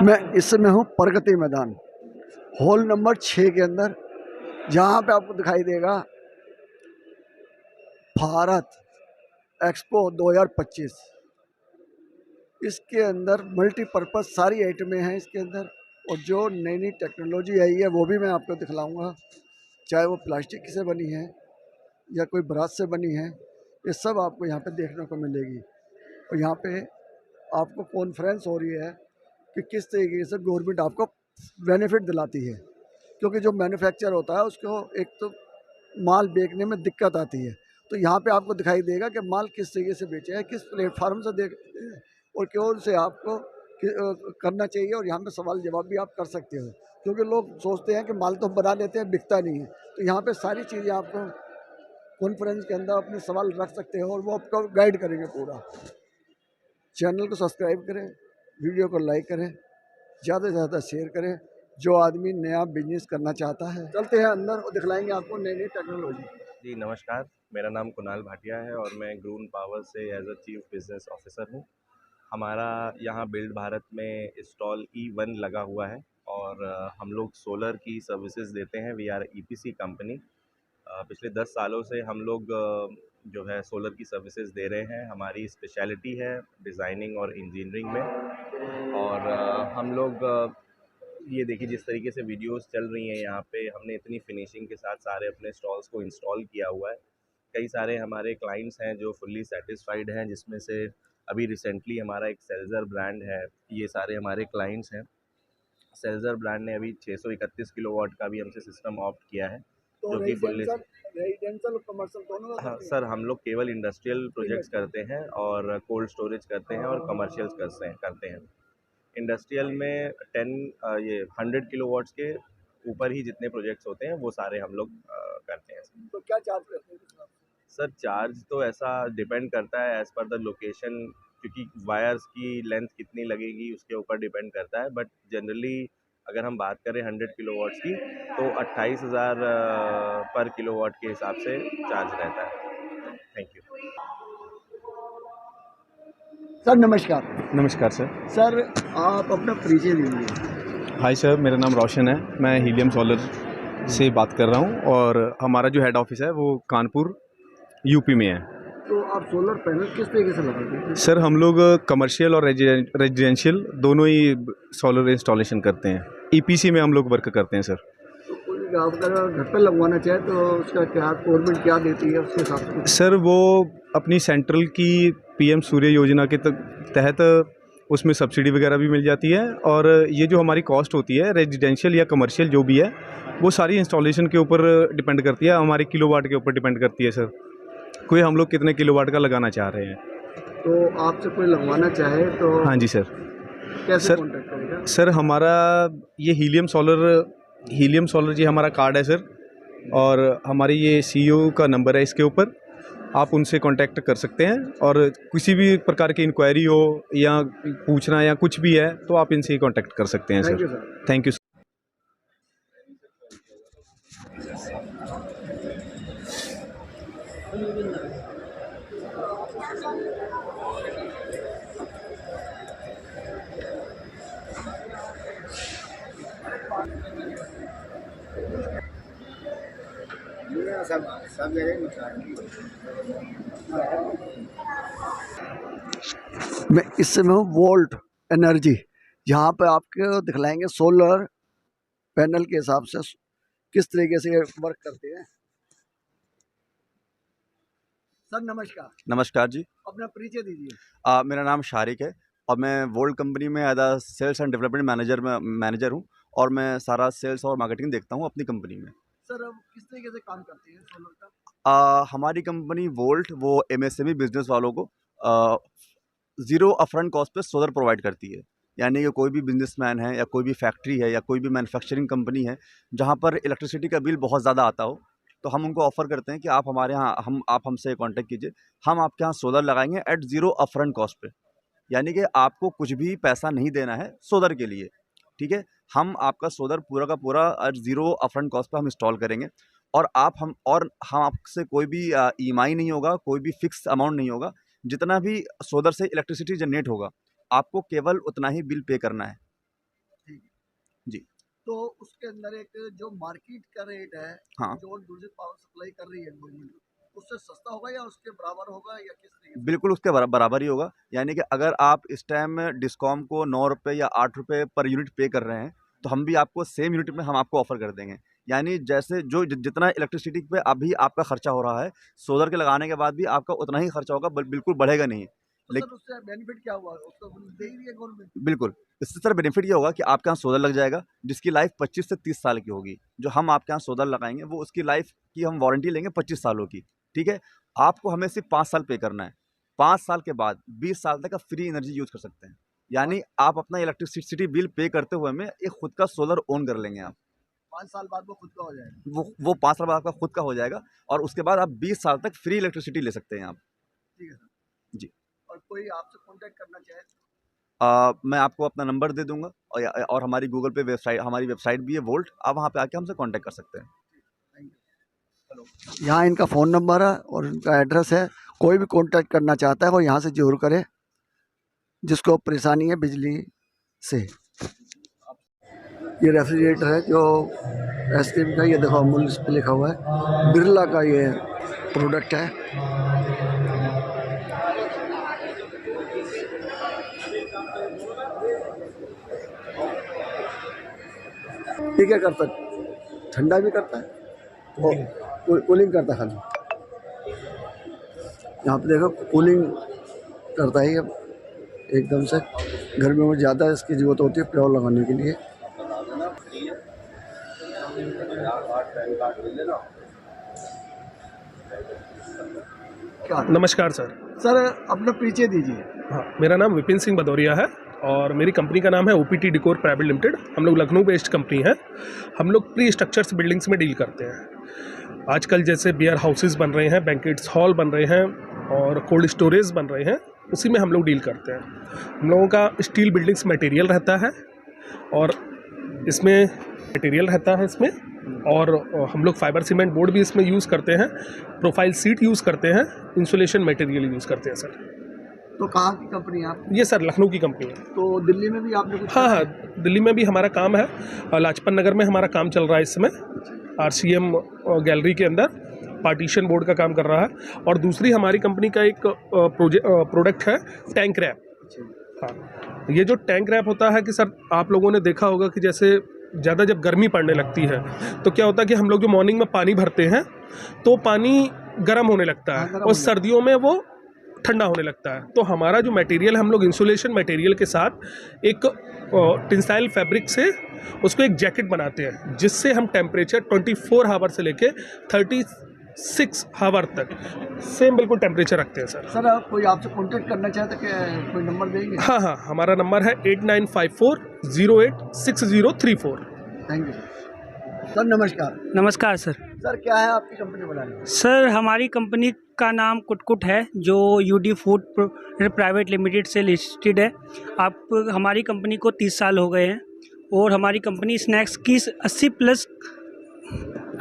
मैं इस समय हूँ प्रगति मैदान हॉल नंबर 6 के अंदर, जहाँ पे आपको दिखाई देगा भारत एक्सपो 2025। इसके अंदर मल्टीपर्पज़ सारी आइटमें हैं इसके अंदर, और जो नई नई टेक्नोलॉजी आई है वो भी मैं आपको दिखलाऊंगा, चाहे वो प्लास्टिक से बनी है या कोई ब्रास से बनी है। ये सब आपको यहाँ पे देखने को मिलेगी। और यहाँ पे आपको कॉन्फ्रेंस हो रही है कि किस तरीके से गवर्नमेंट आपको बेनिफिट दिलाती है, क्योंकि जो मैन्युफैक्चर होता है उसको एक तो माल बेचने में दिक्कत आती है। तो यहाँ पे आपको दिखाई देगा कि माल किस तरीके से बेचा है, किस प्लेटफार्म से देख और क्यों से आपको करना चाहिए। और यहाँ पे सवाल जवाब भी आप कर सकते हो, क्योंकि लोग सोचते हैं कि माल तो बना लेते हैं, बिकता नहीं है। तो यहाँ पे सारी चीज़ें आपको कॉन्फ्रेंस के अंदर अपने सवाल रख सकते हो और वो आपको गाइड करेंगे पूरा। चैनल को सब्सक्राइब करें, वीडियो को लाइक करें, ज़्यादा से ज़्यादा शेयर करें। जो आदमी नया बिजनेस करना चाहता है, चलते हैं अंदर और दिखलाएंगे आपको नई नई टेक्नोलॉजी। जी नमस्कार, मेरा नाम कुणाल भाटिया है और मैं ग्रून पावर से as a chief business officer हूँ। हमारा यहाँ बिल्ड भारत में स्टॉल E1 लगा हुआ है और हम लोग सोलर की सर्विसेज देते हैं। We are EPC company. पिछले 10 सालों से हम लोग जो है सोलर की सर्विसेज दे रहे हैं। हमारी स्पेशलिटी है डिज़ाइनिंग और इंजीनियरिंग में। और हम लोग ये देखिए जिस तरीके से वीडियोस चल रही हैं यहाँ पे, हमने इतनी फिनिशिंग के साथ सारे अपने स्टॉल्स को इंस्टॉल किया हुआ है। कई सारे हमारे क्लाइंट्स हैं जो फुल्ली सेटिस्फाइड हैं, जिसमें से अभी रिसेंटली हमारा एक सेल्ज़र ब्रांड है। ये सारे हमारे क्लाइंट्स हैं। सेल्ज़र ब्रांड ने अभी 631 किलोवाट का भी हमसे सिस्टम ऑप्ट किया है, तो जो कि फुल्ली। रेजिडेंशियल और कमर्शियल दोनों का हाँ करते हैं? सर, हम लोग केवल इंडस्ट्रियल प्रोजेक्ट्स करते हैं और कोल्ड स्टोरेज करते हैं और कमर्शियल्स करते हैं। इंडस्ट्रियल में 100 किलोवाट्स के ऊपर ही जितने प्रोजेक्ट्स होते हैं वो सारे हम लोग करते हैं। तो क्या चार्ज करते हैं? सर चार्ज तो ऐसा डिपेंड करता है एज़ पर द लोकेशन, क्योंकि वायर्स की लेंथ कितनी लगेगी उसके ऊपर डिपेंड करता है। बट जनरली अगर हम बात करें 100 किलोवाट्स की, तो 28,000 पर किलोवाट के हिसाब से चार्ज रहता है। थैंक यू सर नमस्कार। नमस्कार सर। सर आप अपना परिचय दीजिए। हाय सर, मेरा नाम रोशन है। मैं हीलियम सोलर से बात कर रहा हूँ और हमारा जो हेड ऑफिस है वो कानपुर यूपी में है। तो आप सोलर पैनल किस तरीके से लगाते हैं? सर हम लोग कमर्शियल और रेजिडेंशियल दोनों ही सोलर इंस्टॉलेशन करते हैं। ईपीसी में हम लोग वर्क करते हैं सर। तो कोई अगर घर पे लगवाना चाहे तो उसका क्या गवर्नमेंट क्या देती है उसके हिसाब से? सर वो अपनी सेंट्रल की पीएम सूर्य योजना के तहत उसमें सब्सिडी वगैरह भी मिल जाती है। और ये जो हमारी कॉस्ट होती है रेजिडेंशियल या कमर्शियल जो भी है, वो सारी इंस्टॉलेशन के ऊपर डिपेंड करती है, हमारे किलोवाट के ऊपर डिपेंड करती है सर। कोई हम लोग कितने किलोवाट का लगाना चाह रहे हैं। तो आपसे कोई लगवाना चाहे तो हाँ जी सर। कैसे सर कॉन्टेक्ट करेगा? सर हमारा ये हीलियम सोलर जी हमारा कार्ड है सर, और हमारी ये CEO का नंबर है इसके ऊपर। आप उनसे कांटेक्ट कर सकते हैं और किसी भी प्रकार की इंक्वायरी हो या पूछना या कुछ भी है तो आप इनसे ही कांटेक्ट कर सकते हैं thank you sir. Sir. Thank you. सब जगह मैं इस समय हूँ वोल्ट एनर्जी, जहाँ पे आपको दिखलाएंगे सोलर पैनल के हिसाब से किस तरीके से ये वर्क करते हैं। सर नमस्कार। नमस्कार जी। अपना परिचय दीजिए। मेरा नाम शारिक है और मैं वोल्ट कंपनी में as a sales and development manager हूँ और मैं सारा सेल्स और मार्केटिंग देखता हूँ अपनी कंपनी में। सर अब किस तरीके से काम करते हैं सोलर का? हमारी कंपनी वोल्ट वो MSME बिजनेस वालों को ज़ीरो अपफ्रंट कॉस्ट पे सोलर प्रोवाइड करती है। यानी कि कोई भी बिजनेसमैन है या कोई भी फैक्ट्री है या कोई भी मैन्युफैक्चरिंग कंपनी है जहाँ पर इलेक्ट्रिसिटी का बिल बहुत ज़्यादा आता हो, तो हम उनको ऑफ़र करते हैं कि आप हमारे यहाँ आप हमसे कांटेक्ट कीजिए, हम आपके यहाँ सोलर लगाएंगे एट ज़ीरो अपफ्रंट कॉस्ट पे। यानी कि आपको कुछ भी पैसा नहीं देना है सोलर के लिए, ठीक है। हम आपका सोलर पूरा का पूरा एट ज़ीरो अपफ्रंट कॉस्ट पे हम इंस्टॉल करेंगे और हम आपसे कोई भी EMI नहीं होगा, कोई भी फिक्स अमाउंट नहीं होगा। जितना भी सोलर से इलेक्ट्रिसिटी जनरेट होगा आपको केवल उतना ही बिल पे करना है। तो उसके अंदर एक जो मार्केट का रेट है, हाँ। जो दूसरी पावर सप्लाई कर रही है गवर्नमेंट, उससे सस्ता होगा या उसके बराबर होगा या किस तरीके से? बिल्कुल उसके बराबर ही होगा। यानी कि अगर आप इस टाइम डिस्कॉम को 9 रुपए या 8 रुपए पर यूनिट पे कर रहे हैं, तो हम भी आपको सेम यूनिट में हम आपको ऑफ़र कर देंगे। यानी जैसे जो जितना इलेक्ट्रिसिटी पे अभी आपका खर्चा हो रहा है, सोलर के लगाने के बाद भी आपका उतना ही खर्चा होगा, बिल्कुल बढ़ेगा नहीं। तो लेक सर उससे बेनिफिट क्या हुआ? उसको दे ही रही है गवर्नमेंट। बिल्कुल, इससे सर बेनिफिट ये होगा कि आपके यहाँ सोलर लग जाएगा, जिसकी लाइफ़ 25 से 30 साल की होगी। जो हम आपके यहाँ सोलर लगाएँगे, वो उसकी लाइफ़ की हम वारंटी लेंगे 25 सालों की, ठीक है? आपको हमें सिर्फ़ 5 साल पे करना है। 5 साल के बाद 20 साल तक आप फ्री एनर्जी यूज़ कर सकते हैं। यानी आप अपना इलेक्ट्रिसिटी बिल पे करते हुए में एक खुद का सोलर ओन कर लेंगे आप। 5 साल बाद वो खुद का हो जाएगा। वो 5 साल बाद आपका खुद का हो जाएगा और उसके बाद आप 20 साल तक फ्री इलेक्ट्रिसिटी ले सकते हैं आप। ठीक है सर। जी। और कोई आपसे कॉन्टैक्ट करना चाहे तो? मैं आपको अपना नंबर दे दूँगा और हमारी गूगल पे हमारी वेबसाइट भी है वोल्ट, आप वहाँ पे आके हमसे कॉन्टैक्ट कर सकते हैं। Thank you. यहाँ इनका फ़ोन नंबर है और इनका एड्रेस है। कोई भी कॉन्टैक्ट करना चाहता है वो यहाँ से ज़रूर करे, जिसको परेशानी है बिजली से। ये रेफ्रिजरेटर है जो आइसक्रीम का, ये देखो अमूल इस पे लिखा हुआ है। बिरला का ये प्रोडक्ट है। ये क्या करता है? ठंडा भी करता है और कूलिंग करता है खाली। यहाँ पे देखो कूलिंग करता है ये एकदम से। गर्मियों में ज़्यादा इसकी ज़रूरत होती है प्याव लगाने के लिए। क्या नमस्कार सर। सर अपना परिचय दीजिए। हाँ, मेरा नाम विपिन सिंह भदौरिया है और मेरी कंपनी का नाम है ओपीटी डिकोर प्राइवेट लिमिटेड। हम लोग लखनऊ बेस्ड कंपनी है। हम लोग प्री स्ट्रक्चर्स बिल्डिंग्स में डील करते हैं। आजकल जैसे बियर हाउसेस बन रहे हैं, बैंकेट्स हॉल बन रहे हैं और कोल्ड स्टोरेज बन रहे हैं, उसी में हम लोग डील करते हैं। हम लोगों का स्टील बिल्डिंग्स मटेरियल रहता है और इसमें मटेरियल रहता है इसमें, और हम लोग फाइबर सीमेंट बोर्ड भी इसमें यूज़ करते हैं, प्रोफाइल सीट यूज़ करते हैं, इंसुलेशन मटेरियल यूज़ करते हैं सर। तो कहाँ की कंपनी है आप? ये सर लखनऊ की कंपनी है। तो दिल्ली में भी आपने कुछ? हाँ हाँ, दिल्ली में भी हमारा काम है। लाजपत नगर में हमारा काम चल रहा है इस समय, आरसीएम गैलरी के अंदर पार्टीशन बोर्ड का काम कर रहा है। और दूसरी हमारी कंपनी का एक प्रोडक्ट है टैंक रैप। हाँ, ये जो टैंक रैप होता है कि सर आप लोगों ने देखा होगा कि जैसे ज़्यादा जब गर्मी पड़ने लगती है तो क्या होता है कि हम लोग जो मॉर्निंग में पानी भरते हैं तो पानी गर्म होने लगता है और सर्दियों में वो ठंडा होने लगता है। तो हमारा जो मटेरियल, हम लोग इंसुलेशन मटेरियल के साथ एक टेंसाइल फैब्रिक से उसको एक जैकेट बनाते हैं, जिससे हम टेम्परेचर 24 हावर से लेके 36 हावर तक सेम बिल्कुल टेम्परेचर रखते हैं सर। सर आप कोई आपसे कॉन्टैक्ट करना चाहे तो कोई नंबर देंगे? हाँ हाँ, हमारा नंबर है 8954086034। Thank you sir. नमस्कार। नमस्कार सर। सर क्या है आपकी कंपनी बनाने? सर हमारी कंपनी का नाम कुटकुट है, जो यूडी फूड प्राइवेट लिमिटेड से लिस्टेड है। आप हमारी कंपनी को 30 साल हो गए हैं और हमारी कंपनी स्नैक्स की 80 प्लस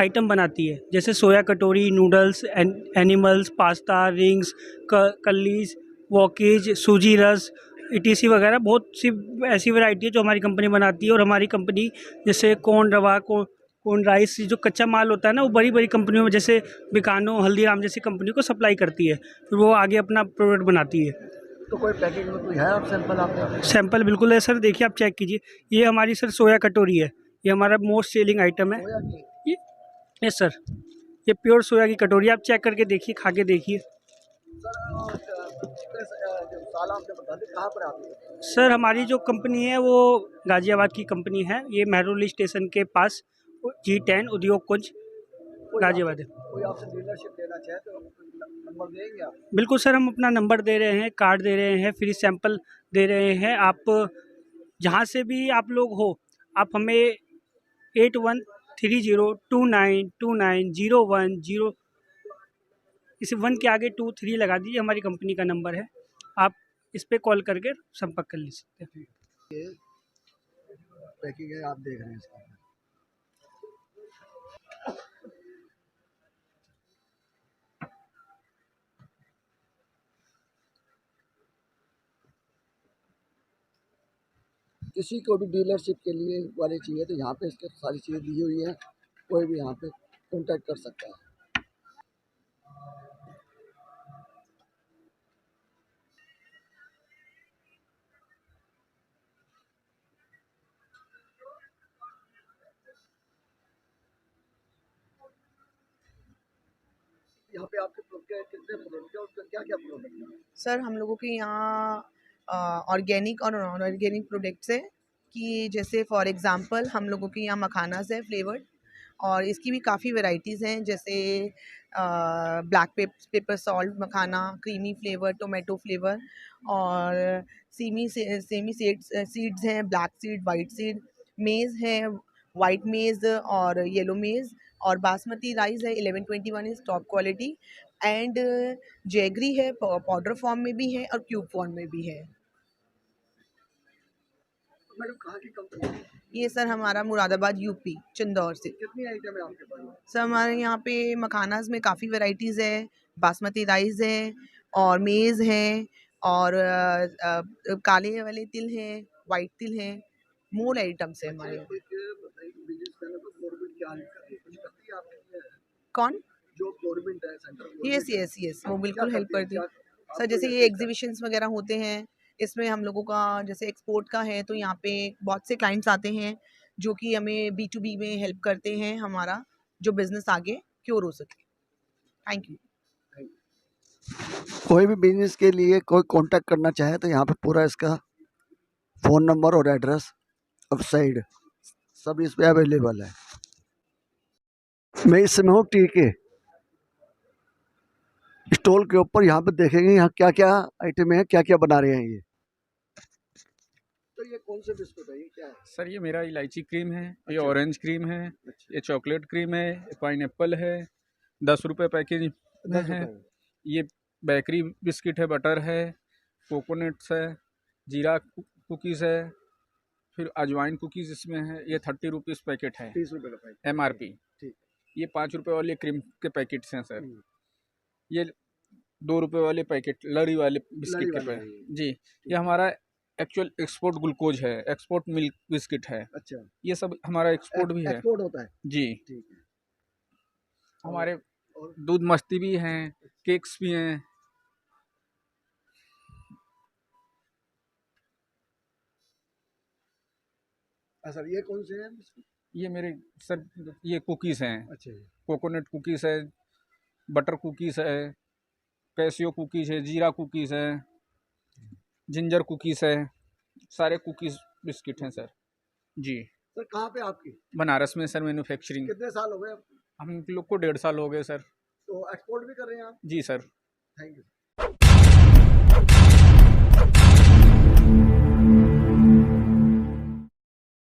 आइटम बनाती है, जैसे सोया कटोरी, नूडल्स, एनिमल्स, पास्ता, रिंग्स, कल्लीज, वॉकीज, सूजी रस, ईटीसी वगैरह बहुत सी ऐसी वैरायटी है जो हमारी कंपनी बनाती है। और हमारी कंपनी जैसे कॉर्न रवा कॉर्न राइस, जो कच्चा माल होता है ना, वो बड़ी बड़ी कंपनियों में जैसे बिकानो, हल्दीराम जैसी कंपनी को सप्लाई करती है, फिर वो आगे अपना प्रोडक्ट बनाती है। तो कोई पैकेज में कोई है आप सैंपल आपका? सैंपल बिल्कुल है सर, देखिए आप चेक कीजिए। ये हमारी सर सोया कटोरी है, ये हमारा मोस्ट सेलिंग आइटम है। सोया की? ये यस सर, ये प्योर सोया की कटोरी, आप चेक करके देखिए, खा के देखिए। सर जो साल आपने बता दी कहाँ पर आती है? सर हमारी जो कंपनी है वो गाज़ियाबाद की कंपनी है, ये मेहरौली स्टेशन के पास G10 उद्योग कुंज गाज़ियाबाद है। कोई आपसे डीलरशिप लेना चाहे तो नंबर देंगे आप? बिल्कुल सर, हम अपना नंबर दे रहे हैं, कार्ड दे रहे हैं, फ्री सैंपल दे रहे हैं। आप जहाँ से भी आप लोग हो, आप हमें 8130292901 इस 1 के आगे 23 लगा दीजिए, हमारी कंपनी का नंबर है। आप इस पे कॉल करके संपर्क कर ले सकते हैं। ये पैकिंग है, आप देख रहे हैं इसका। किसी को भी डीलरशिप के लिए वाली चाहिए तो यहाँ पे इसके सारी चीज़ें दी हुई हैं, कोई भी यहाँ पे कॉन्टैक्ट कर सकता है। यहाँ पे आपके कितने प्रोडक्ट है, उसका क्या क्या प्रोडक्ट है? सर हम लोगों के यहाँ ऑर्गेनिक और नॉन ऑर्गेनिक प्रोडक्ट्स है कि जैसे फॉर एग्जांपल हम लोगों के यहाँ मखानास है फ्लेवर्ड, और इसकी भी काफ़ी वैरायटीज़ हैं, जैसे ब्लैक पेपर सॉल्ट मखाना, क्रीमी फ्लेवर, टोमेटो फ्लेवर, और सेमी सीड्स हैं, ब्लैक सीड, वाइट सीड, मेज़ है, वाइट मेज़ और येलो मेज़, और बासमती राइस है 1121 is top quality, and jaggery है, पाउडर फॉर्म में भी है और क्यूब फॉर्म में भी है। मैडम कहाँ की कंपनी है? ये सर हमारा मुरादाबाद यूपी चिंदौर से। कितनी आइटम है आपके पास? सर हमारे यहाँ पे मखानास में काफ़ी वैरायटीज़ है, बासमती राइस है और मेज़ है, और काले वाले तिल हैं, वाइट तिल हैं, मोर आइटम्स है हमारे यहाँ। बिजनेसमैनों को गवर्नमेंट क्या हेल्प करती है, कुछ करती है आपके लिए? कौन? जो गवर्नमेंट है, सेंट्रल यस वो बिल्कुल हेल्प करती है सर। जैसे ये एग्जीबिशंस वगैरह होते हैं, इसमें हम लोगों का जैसे एक्सपोर्ट का है तो यहाँ पे बहुत से क्लाइंट्स आते हैं जो कि हमें B2B में हेल्प करते हैं, हमारा जो बिज़नेस आगे क्योर हो सके। Thank you. कोई भी बिजनेस के लिए कोई कांटेक्ट करना चाहे तो यहाँ पे पूरा इसका फ़ोन नंबर और एड्रेस वेबसाइट सब इस पे अवेलेबल है। मैं इस समय हूँ टीके स्टॉल के ऊपर, यहाँ पे देखेंगे यहाँ क्या क्या आइटम है, क्या क्या बना रहे हैं ये। तो ये कौन से बिस्कुट है, ये क्या है? सर ये मेरा इलायची क्रीम है, ये ऑरेंज क्रीम है, ये चॉकलेट क्रीम है, ये पाइनएप्पल है, 10 रुपये पैकेज में है। ये बेकरी बिस्किट है, बटर है, कोकोनट्स है, जीरा कुकीज़ है, फिर अजवाइन कुकीज़ इसमें है। ये 30 रुपीज़ पैकेट है, 30 रुपये का पैकेट MRP। ठीक। ये 5 रुपये वाले क्रीम के पैकेट्स हैं सर। ये 2 रुपये वाले पैकेट लरी वाले बिस्किट के पैकेट जी। ये हमारा एक्चुअल एक्सपोर्ट ग्लूकोज है, एक्सपोर्ट मिल्क बिस्किट है। अच्छा, ये सब हमारा एक्सपोर्ट भी है एक्सपोर्ट होता है जी। ठीक है। हमारे दूध मस्ती भी हैं, केक्स भी हैं। सर ये कौन से हैं बिस्कुट? ये मेरे सर ये कुकीज़ हैं, अच्छा कोकोनट कुकीज़ है, बटर कुकीज़ है, कैसियो कुकीज़ है, जीरा कुकीज़ है, जिंजर कुकीज़ है, सारे कुकीज़ बिस्किट हैं सर जी। सर कहाँ पे आपकी? बनारस में सर मैन्युफैक्चरिंग। कितने साल हो गए? हम लोग को 1.5 साल हो गए सर। तो एक्सपोर्ट भी कर रहे हैं आप? जी सर। Thank you.